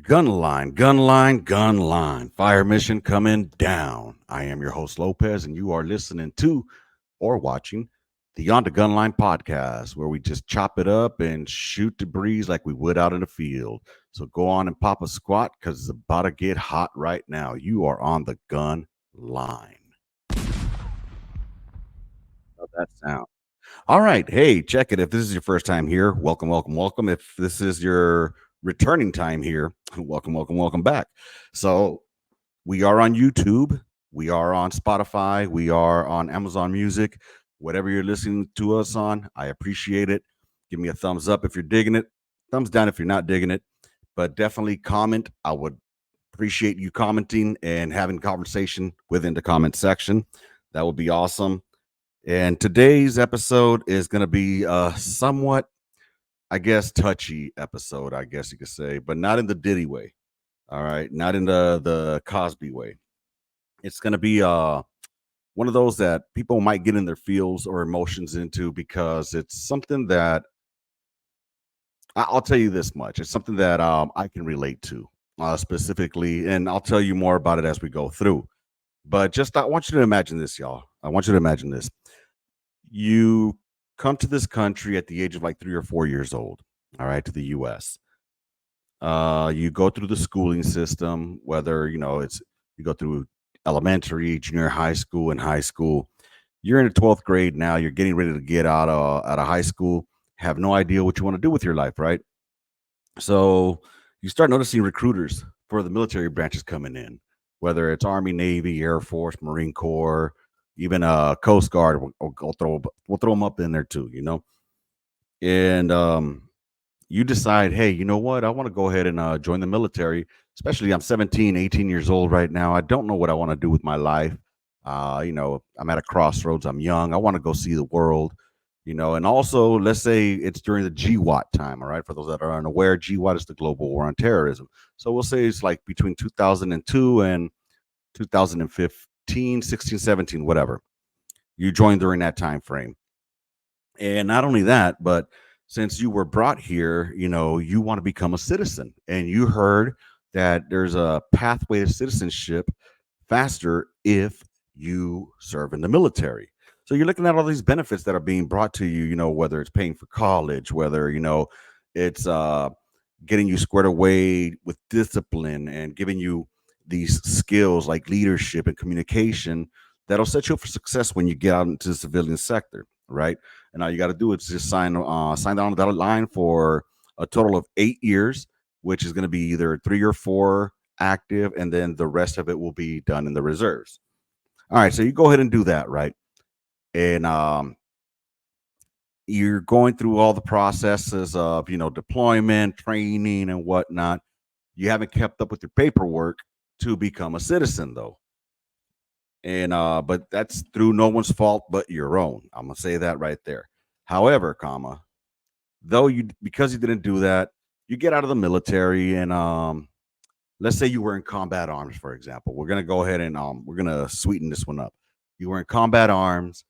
Gun line, gun line, gun line. Fire mission coming down. I am your host, Lopez, and you are listening to or watching the On the Gun Line podcast, where we just chop it up and shoot the breeze like we would out in the field. So go on and pop a squat because it's about to get hot right now. You are on the gun line. How'd that sound? All right. Hey, check it. If this is your first time here, welcome, welcome, welcome. If this is your returning time here, welcome, welcome, welcome back. So we are on YouTube. We are on Spotify. We are on Amazon Music. Whatever you're listening to us on, I appreciate it. Give me a thumbs up if you're digging it. Thumbs down if you're not digging it. But definitely comment. I would appreciate you commenting and having conversation within the comment section. That would be awesome. And today's episode is going to be a somewhat, I guess, touchy episode, I guess you could say, but not in the Diddy way. All right. Not in the Cosby way. It's going to be one of those that people might get in their feels or emotions into because it's something that I'll tell you this much. It's something that I can relate to specifically. And I'll tell you more about it as we go through. But just I want you to imagine this, y'all. I want you to imagine this. You come to this country at the age of like 3 or 4 years old, all right, to the US. You go through the schooling system, whether it's you go through elementary, junior high school, and high school. You're in the 12th grade now. You're getting ready to get out of high school. Have no idea what you want to do with your life, right? So you start noticing recruiters for the military branches coming in, whether it's Army, Navy, Air Force, Marine Corps, even Coast Guard. We'll throw them up in there too, and you decide, hey, you know what? I want to go ahead and join the military. Especially, I'm 17, 18 years old right now. I don't know what I want to do with my life. I'm at a crossroads. I'm young. I want to go see the world. And also, let's say it's during the GWAT time. All right, for those that are unaware, GWAT is the Global War on Terrorism. So we'll say it's like between 2002 and 2015, 16, 17, whatever. You joined during that time frame. And not only that, but since you were brought here, you want to become a citizen. And you heard that there's a pathway to citizenship faster if you serve in the military. So you're looking at all these benefits that are being brought to you, whether it's paying for college, whether, it's getting you squared away with discipline and giving you these skills like leadership and communication that'll set you up for success when you get out into the civilian sector, right? And all you got to do is just sign down that line for a total of 8 years, which is going to be either 3 or 4 active, and then the rest of it will be done in the reserves. All right, so you go ahead and do that, right? And you're going through all the processes of deployment, training, and whatnot. You haven't kept up with your paperwork to become a citizen, though. And but that's through no one's fault but your own. I'm gonna say that right there. However, though you because you didn't do that, you get out of the military and let's say you were in combat arms, for example. We're gonna go ahead and we're gonna sweeten this one up. You were in combat arms.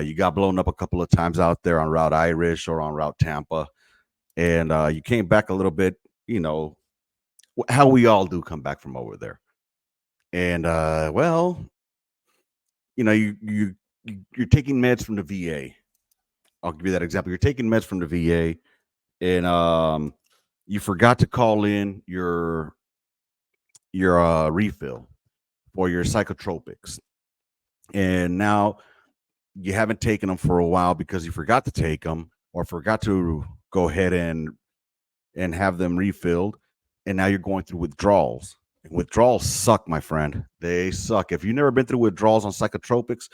You got blown up a couple of times out there on Route Irish or on Route Tampa, and you came back a little bit. How we all do come back from over there. And well, you're taking meds from the VA. I'll give you that example. You're taking meds from the VA, and you forgot to call in your refill for your psychotropics, and now you haven't taken them for a while because you forgot to take them or forgot to go ahead and have them refilled, and now you're going through withdrawals. And withdrawals suck, my friend. They suck. If you've never been through withdrawals on psychotropics,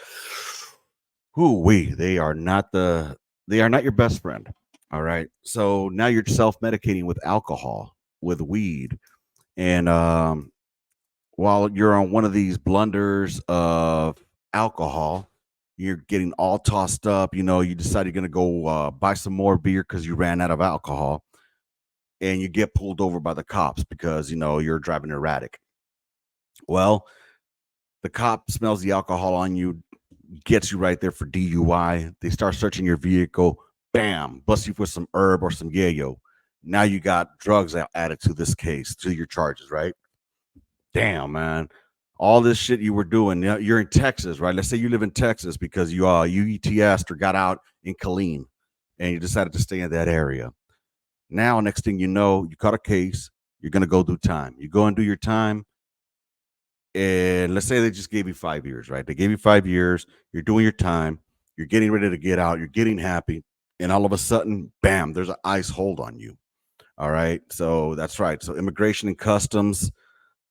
they are not your best friend. All right. So now you're self-medicating with alcohol, with weed. And while you're on one of these blunders of alcohol, you're getting all tossed up. You decide you're going to go buy some more beer because you ran out of alcohol, and you get pulled over by the cops because, you're driving erratic. Well, the cop smells the alcohol on you, gets you right there for DUI. They start searching your vehicle, bam, bust you for some herb or some yayo. Now you got drugs added to this case, to your charges, right? Damn, man. All this shit you were doing. You're in Texas, right? Let's say you live in Texas because you ETS'd or got out in Killeen and you decided to stay in that area. Now, next thing you know, you caught a case, you're gonna go do time. You go and do your time, and let's say they just gave you 5 years, right? They gave you 5 years, you're doing your time, you're getting ready to get out, you're getting happy, and all of a sudden, bam, there's an ICE hold on you. All right. So that's right. So immigration and customs,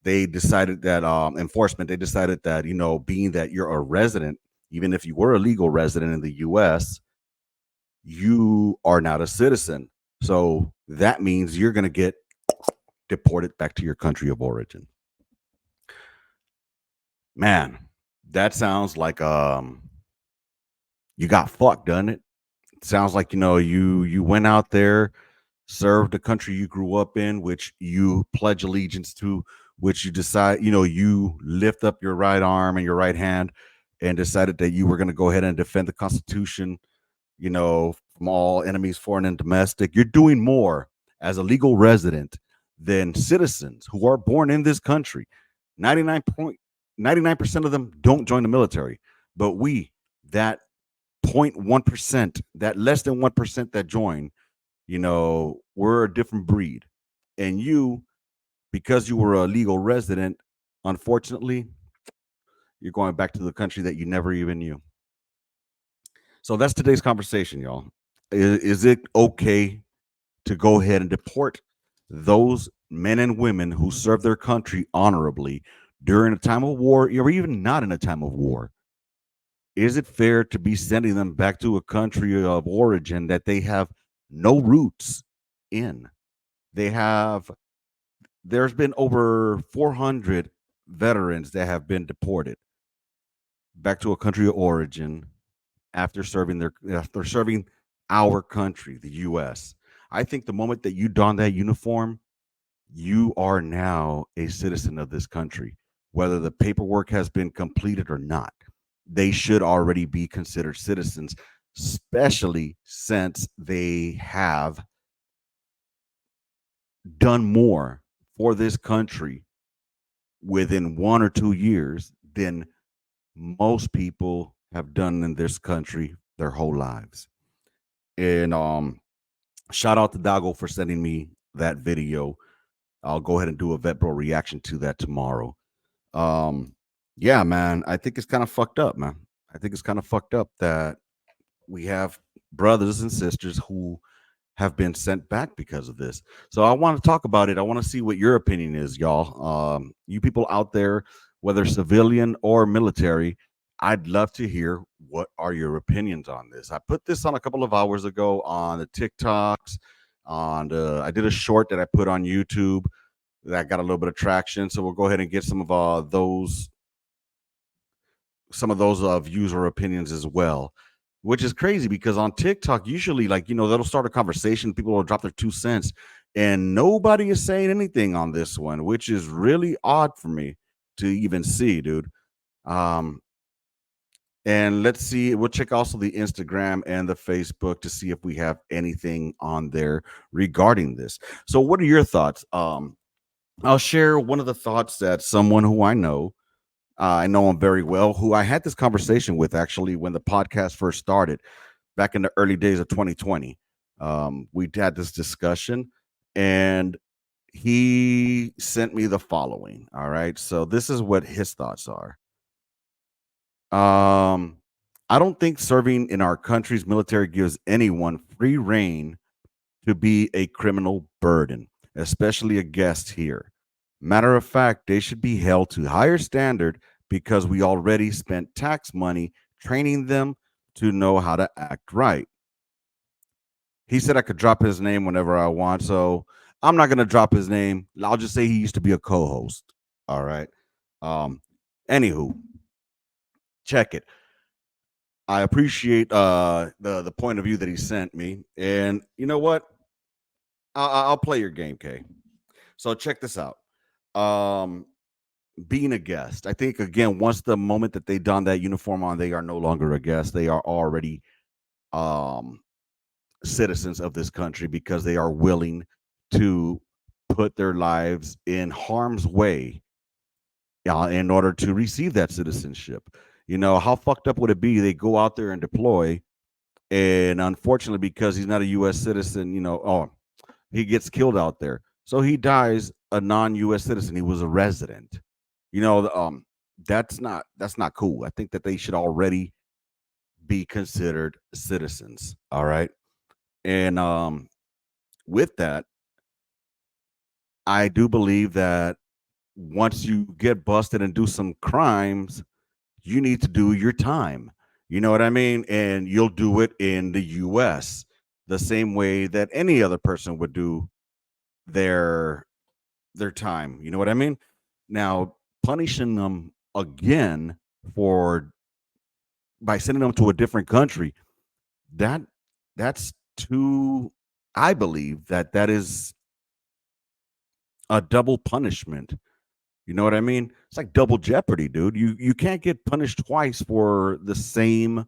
they decided that enforcement, they decided that, being that you're a resident, even if you were a legal resident in the US, you are not a citizen. So that means you're going to get deported back to your country of origin. Man, that sounds like you got fucked, doesn't it? Sounds like you went out there, served the country you grew up in, which you pledge allegiance to, which you decide, you lift up your right arm and your right hand and decided that you were going to go ahead and defend the Constitution, from all enemies, foreign and domestic. You're doing more as a legal resident than citizens who are born in this country. 99.99% of them don't join the military, but that 0.1%, that less than 1% that join, we're a different breed. And you, because you were a legal resident, unfortunately, you're going back to the country that you never even knew. So that's today's conversation, y'all. Is it okay to go ahead and deport those men and women who serve their country honorably during a time of war or even not in a time of war? Is it fair to be sending them back to a country of origin that they have no roots in? They have, there's been over 400 veterans that have been deported back to a country of origin after serving our country, the US. I think the moment that you don that uniform, you are now a citizen of this country, whether the paperwork has been completed or not. They should already be considered citizens, especially since they have done more for this country within 1 or 2 years than most people have done in this country their whole lives. And shout out to Dago for sending me that video. I'll go ahead and do a vet bro reaction to that tomorrow. Um, yeah, man, I think it's kind of fucked up, man. I think it's kind of fucked up that we have brothers and sisters who have been sent back because of this. So I want to talk about it. I want to see what your opinion is, y'all. You people out there, whether civilian or military, I'd love to hear what are your opinions on this. I put this on a couple of hours ago on the TikToks. I did a short that I put on YouTube that got a little bit of traction. So we'll go ahead and get some of those views or opinions as well, which is crazy because on TikTok, usually, like, they'll start a conversation, people will drop their 2 cents, and nobody is saying anything on this one, which is really odd for me to even see, dude. Um, and let's see, we'll check also the Instagram and the Facebook to see if we have anything on there regarding this. So, what are your thoughts? I'll share one of the thoughts that someone who I know him very well, who I had this conversation with actually when the podcast first started back in the early days of 2020. We had this discussion and he sent me the following. All right. So this is what his thoughts are. I don't think serving in our country's military gives anyone free reign to be a criminal burden, especially a guest here. Matter of fact, they should be held to higher standard because we already spent tax money training them to know how to act right. He said I could drop his name whenever I want, so I'm not going to drop his name. I'll just say he used to be a co-host. All right. Um anywho, check it. I appreciate the point of view that he sent me. And you know what? I'll play your game, Kay. So check this out. Um, being a guest, I think again, once the moment that they don that uniform on, they are no longer a guest. They are already um citizens of this country because they are willing to put their lives in harm's way in order to receive that citizenship. How fucked up would it be? They go out there and deploy, and unfortunately, because he's not a U.S. citizen, he gets killed out there. So he dies a non-U.S. citizen. He was a resident. You know, that's not cool. I think that they should already be considered citizens. All right, and with that, I do believe that once you get busted and do some crimes, you need to do your time. You know what I mean? And you'll do it in the US the same way that any other person would do their their time. You know what I mean? Now, punishing them again for by sending them to a different country, that that's too I believe that that is a double punishment. You know what I mean? It's like double jeopardy, dude. You can't get punished twice for the same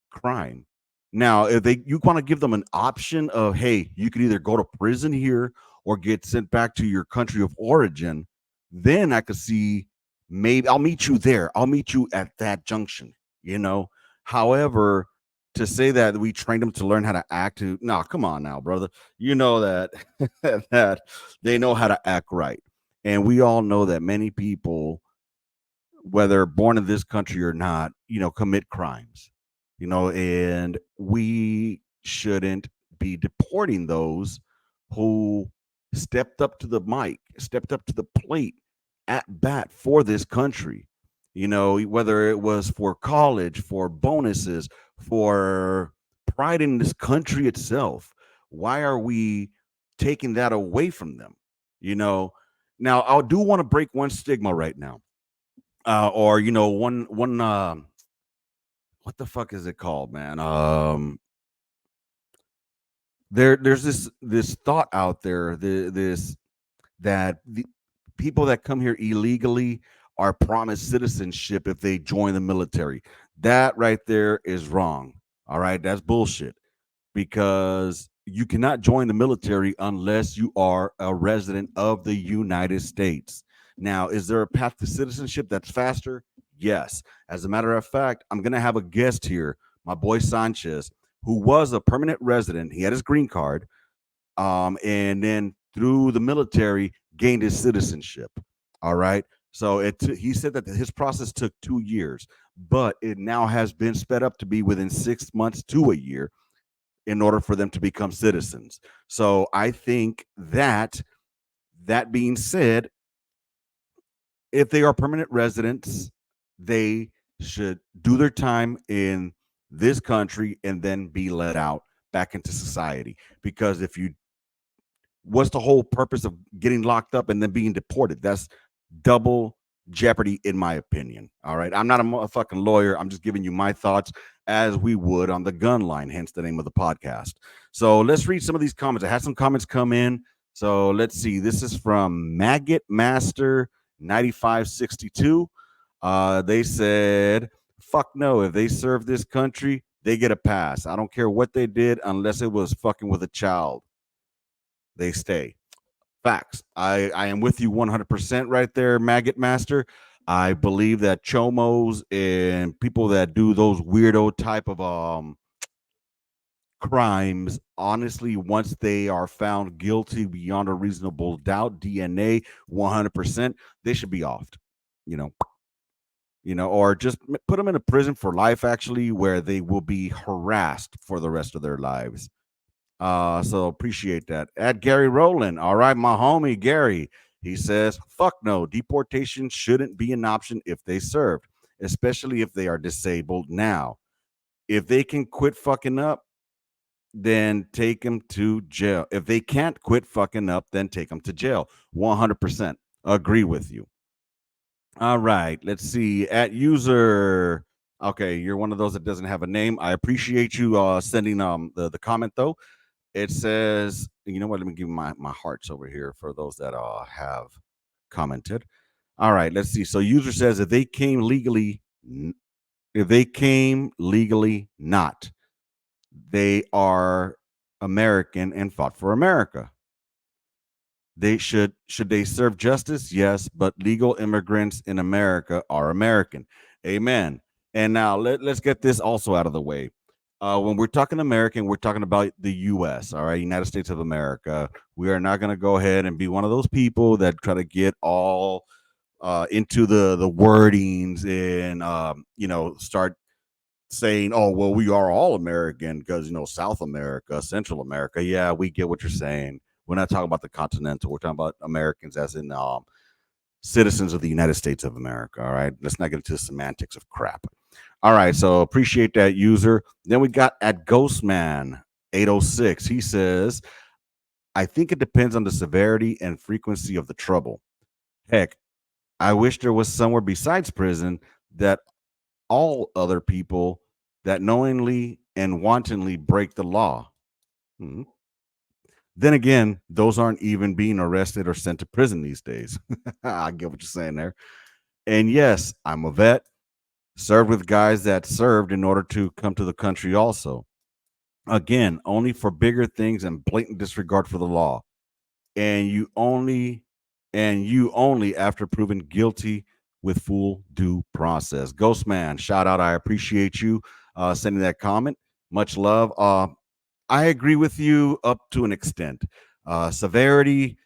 crime. Now, if they you want to give them an option of, hey, you could either go to prison here or get sent back to your country of origin, then I could see maybe I'll meet you there. I'll meet you at that junction, you know. However, to say that we trained them to learn how to act, no, come on now, brother. You know that that they know how to act right. And we all know that many people, whether born in this country or not, commit crimes, and we shouldn't be deporting those who stepped up to the mic, stepped up to the plate at bat for this country. Whether it was for college, for bonuses, for pride in this country itself. Why are we taking that away from them? You know, Now I do want to break one stigma right now, or one what the fuck is it called, man? There's this thought out there, this that the people that come here illegally are promised citizenship if they join the military. That right there is wrong. All right, that's bullshit, because you cannot join the military unless you are a resident of the United States. Now, is there a path to citizenship that's faster? Yes. As a matter of fact, I'm going to have a guest here, my boy Sanchez, who was a permanent resident. He had his green card, and then through the military gained his citizenship. All right. So he said that his process took 2 years, but it now has been sped up to be within 6 months to a year in order for them to become citizens. So I think that being said, if they are permanent residents, they should do their time in this country and then be let out back into society. Because if you what's the whole purpose of getting locked up and then being deported? That's double jeopardy, in my opinion. All right. I'm not a motherfucking lawyer. I'm just giving you my thoughts as we would on the gun line, hence the name of the podcast. So let's read some of these comments. I had some comments come in. So let's see. This is from Maggot Master 9562. They said, fuck no. If they serve this country, they get a pass. I don't care what they did unless it was fucking with a child. They stay. Facts. I am with you 100% right there, Maggot Master. I believe that chomos and people that do those weirdo type of crimes, honestly, once they are found guilty beyond a reasonable doubt, DNA 100%, they should be offed. You know, or just put them in a prison for life, actually, where they will be harassed for the rest of their lives. So appreciate that. At Gary Rowland. All right, my homie Gary. He says, fuck no, deportation shouldn't be an option if they served, especially if they are disabled now. If they can quit fucking up, then take them to jail. If they can't quit fucking up, then take them to jail. 100% agree with you. All right, let's see. At user, okay, you're one of those that doesn't have a name. I appreciate you sending the comment though. It says, you know what? Let me give you my hearts over here for those that have commented. All right, let's see. So user says if they came legally not, they are American and fought for America. Should they serve justice? Yes, but legal immigrants in America are American. Amen. And now let's get this also out of the way. When we're talking American, we're talking about the US, all right, United States of America. We are not going to go ahead and be one of those people that try to get all into the wordings and start saying, "Oh, well, we are all American because South America, Central America." Yeah, we get what you're saying. We're not talking about the continental. We're talking about Americans, as in citizens of the United States of America. All right, let's not get into the semantics of crap. All right, so appreciate that user. Then we got at Ghostman 806. He says, "I think it depends on the severity and frequency of the trouble. Heck, I wish there was somewhere besides prison that all other people that knowingly and wantonly break the law. Hmm. Then again, those aren't even being arrested or sent to prison these days." I get what you're saying there. And yes, I'm a vet, served with guys that served in order to come to the country also. Again, only for bigger things and blatant disregard for the law. And you only after proven guilty with full due process. Ghost man, shout out. I appreciate you sending that comment. Much love. I agree with you up to an extent. Severity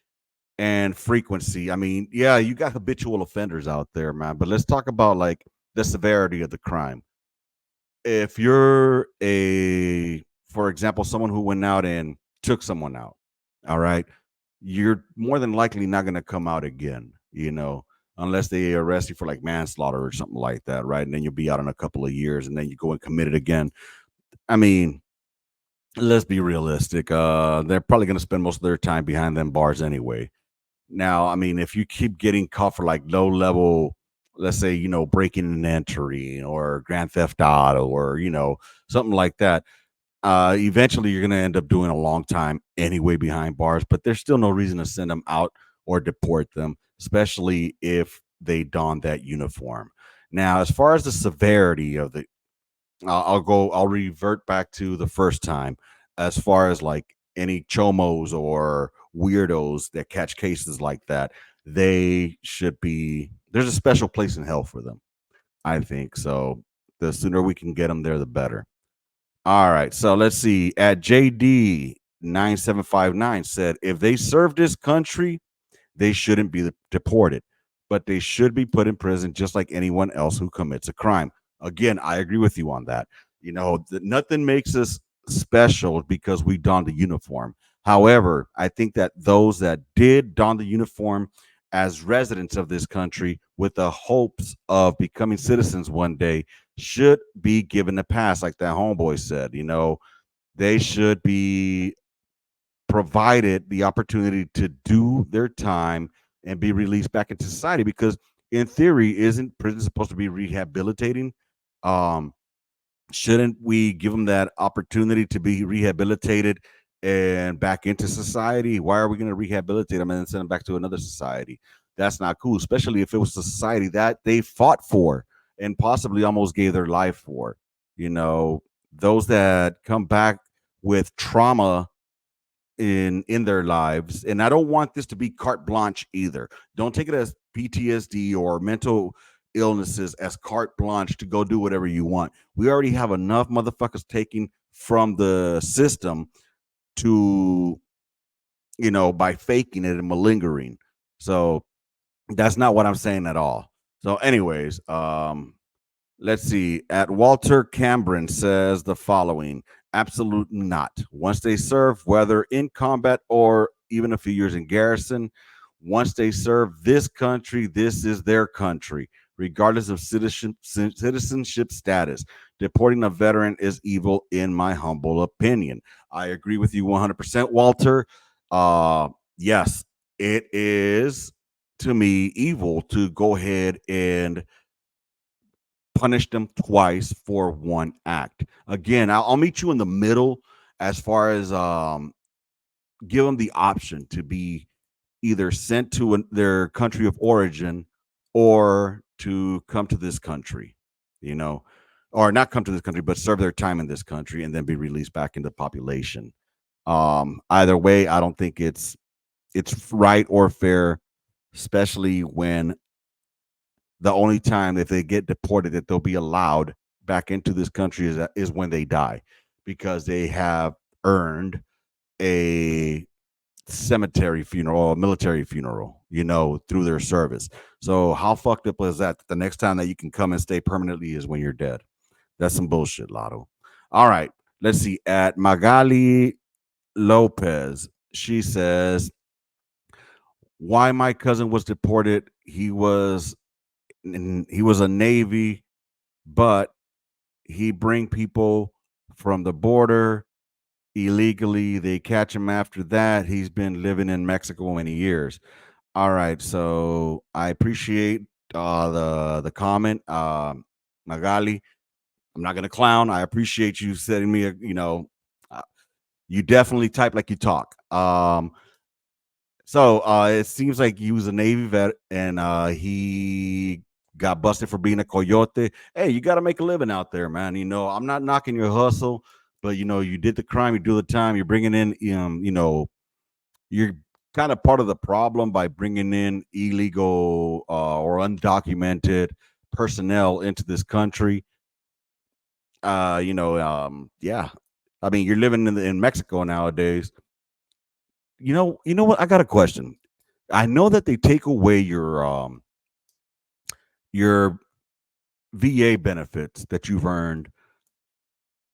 and frequency. I mean, yeah, you got habitual offenders out there, man. But let's talk about like the severity of the crime. If you're for example, someone who went out and took someone out, all right, you're more than likely not going to come out again, unless they arrest you for like manslaughter or something like that, right? And then you'll be out in a couple of years and then you go and commit it again. I mean, let's be realistic. They're probably going to spend most of their time behind them bars anyway. Now, I mean, if you keep getting caught for like low level, let's say, breaking and entering or grand theft auto or, something like that, eventually you're going to end up doing a long time anyway behind bars, but there's still no reason to send them out or deport them, especially if they don that uniform. Now, as far as the severity of the I'll revert back to the first time as far as like any chomos or weirdos that catch cases like that, they should be there's a special place in hell for them. I think so. The sooner we can get them there, the better. All right. So let's see. At JD9759 said, if they serve this country, they shouldn't be deported, but they should be put in prison just like anyone else who commits a crime. Again, I agree with you on that. Nothing makes us special because we don the uniform. However, I think that those that did don the uniform as residents of this country with the hopes of becoming citizens one day should be given a pass, like that homeboy said. They should be provided the opportunity to do their time and be released back into society because in theory isn't prison supposed to be rehabilitating? um shouldn't we give them that opportunity to be rehabilitated and back into society? Why are we going to rehabilitate them and then send them back to another society? That's not cool, especially if it was a society that they fought for and possibly almost gave their life for. you know those that come back with trauma in their lives, and I don't want this to be carte blanche either. Don't take it as PTSD or mental illnesses as carte blanche to go do whatever you want. We already have enough motherfuckers taking from the system to by faking it and malingering. So that's not what I'm saying at all. So anyways, let's see. At Walter Cambron says the following: absolutely not. Once they serve, whether in combat or even a few years in garrison, once they serve this country, this is their country, regardless of citizenship status. Deporting a veteran is evil, in my humble opinion. I agree with you 100%, Walter. Yes, it is to me evil to go ahead and punish them twice for one act. Again, I'll meet you in the middle as far as give them the option to be either sent to their country of origin or to come to this country, you know, or not come to this country, but serve their time in this country and then be released back into the population. Either way, I don't think it's right or fair, especially when the only time if they get deported that they'll be allowed back into this country is when they die, because they have earned a cemetery funeral or a military funeral, through their service. So how fucked up is that? The next time that you can come and stay permanently is when you're dead. That's some bullshit, Lotto. All right. Let's see. At Magali Lopez, she says, why my cousin was deported. He was a Navy, but he bring people from the border illegally. They catch him after that. He's been living in Mexico many years. All right, so I appreciate the comment, Magali. I'm not gonna clown. I appreciate you setting me uh, you definitely type like you talk. So it seems like he was a Navy vet and he got busted for being a coyote. Hey, you got to make a living out there, man. I'm not knocking your hustle, but you did the crime, you do the time. You're bringing in, you're kind of part of the problem by bringing in illegal or undocumented personnel into this country. Yeah. I mean, you're living in Mexico nowadays. You know what? I got a question. I know that they take away your VA benefits that you've earned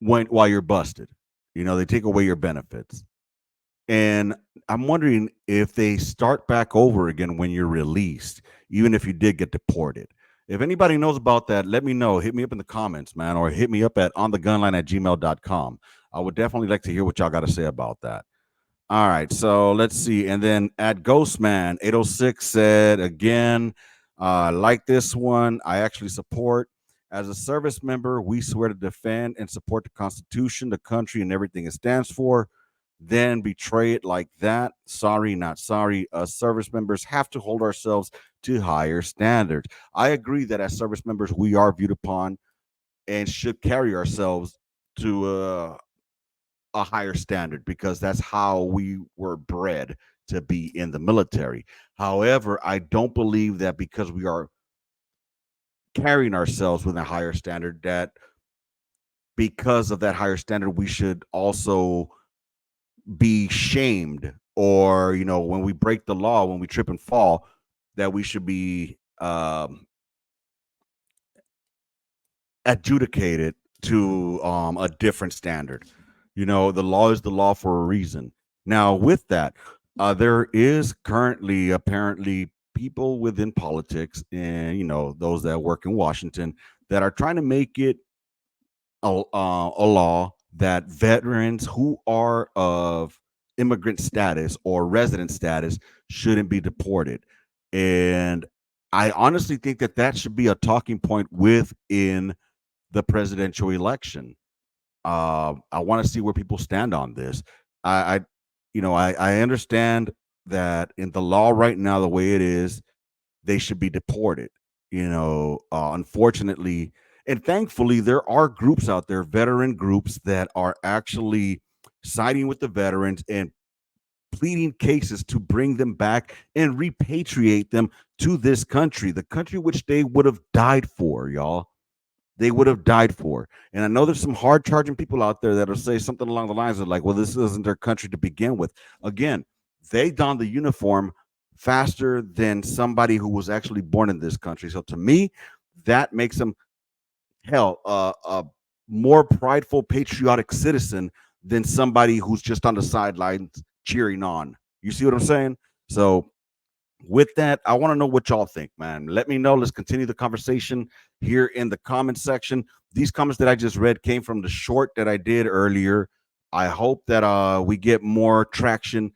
while you're busted. They take away your benefits. And I'm wondering if they start back over again when you're released, even if you did get deported. If anybody knows about that, let me know. Hit me up in the comments, man, or hit me up at onthegunline@gmail.com. I would definitely like to hear what y'all got to say about that. All right, so let's see. And then at Ghostman 806 said again, like this one, I actually support. As a service member, we swear to defend and support the Constitution, the country, and everything it stands for. Then betray it like that. Sorry, not sorry. Us service members have to hold ourselves to higher standards. I agree that as service members, we are viewed upon and should carry ourselves to a higher standard because that's how we were bred to be in the military. However, I don't believe that because we are carrying ourselves with a higher standard, that because of that higher standard, we should also be shamed, or when we break the law, when we trip and fall, that we should be adjudicated to a different standard. The law is the law for a reason. Now, with that, there is currently apparently people within politics and those that work in Washington that are trying to make it a law that veterans who are of immigrant status or resident status shouldn't be deported. And I honestly think that that should be a talking point within the presidential election. I want to see where people stand on this. I understand that in the law right now, the way it is, they should be deported. Unfortunately, and thankfully, there are groups out there, veteran groups, that are actually siding with the veterans and pleading cases to bring them back and repatriate them to this country, the country which they would have died for, y'all. They would have died for. And I know there's some hard charging people out there that'll say something along the lines of like, well, this isn't their country to begin with. Again, they donned the uniform faster than somebody who was actually born in this country. So to me, that makes them a more prideful, patriotic citizen than somebody who's just on the sidelines cheering on. You see what I'm saying? So with that, I want to know what y'all think, man. Let me know. Let's continue the conversation here in the comment section. These comments that I just read came from the short that I did earlier. I hope that we get more traction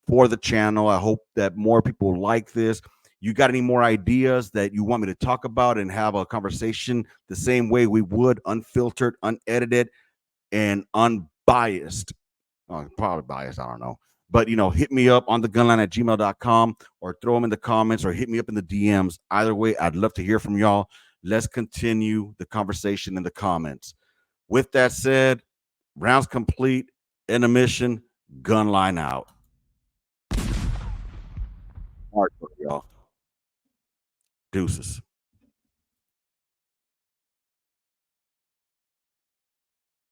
for the channel. I hope that more people like this. You got any more ideas that you want me to talk about and have a conversation the same way we would, unfiltered, unedited, and unbiased? Probably biased, I don't know. But hit me up on thegunline@gmail.com or throw them in the comments or hit me up in the DMs. Either way, I'd love to hear from y'all. Let's continue the conversation in the comments. With that said, rounds complete, intermission, gun line out. Hardcore, y'all. Deuces.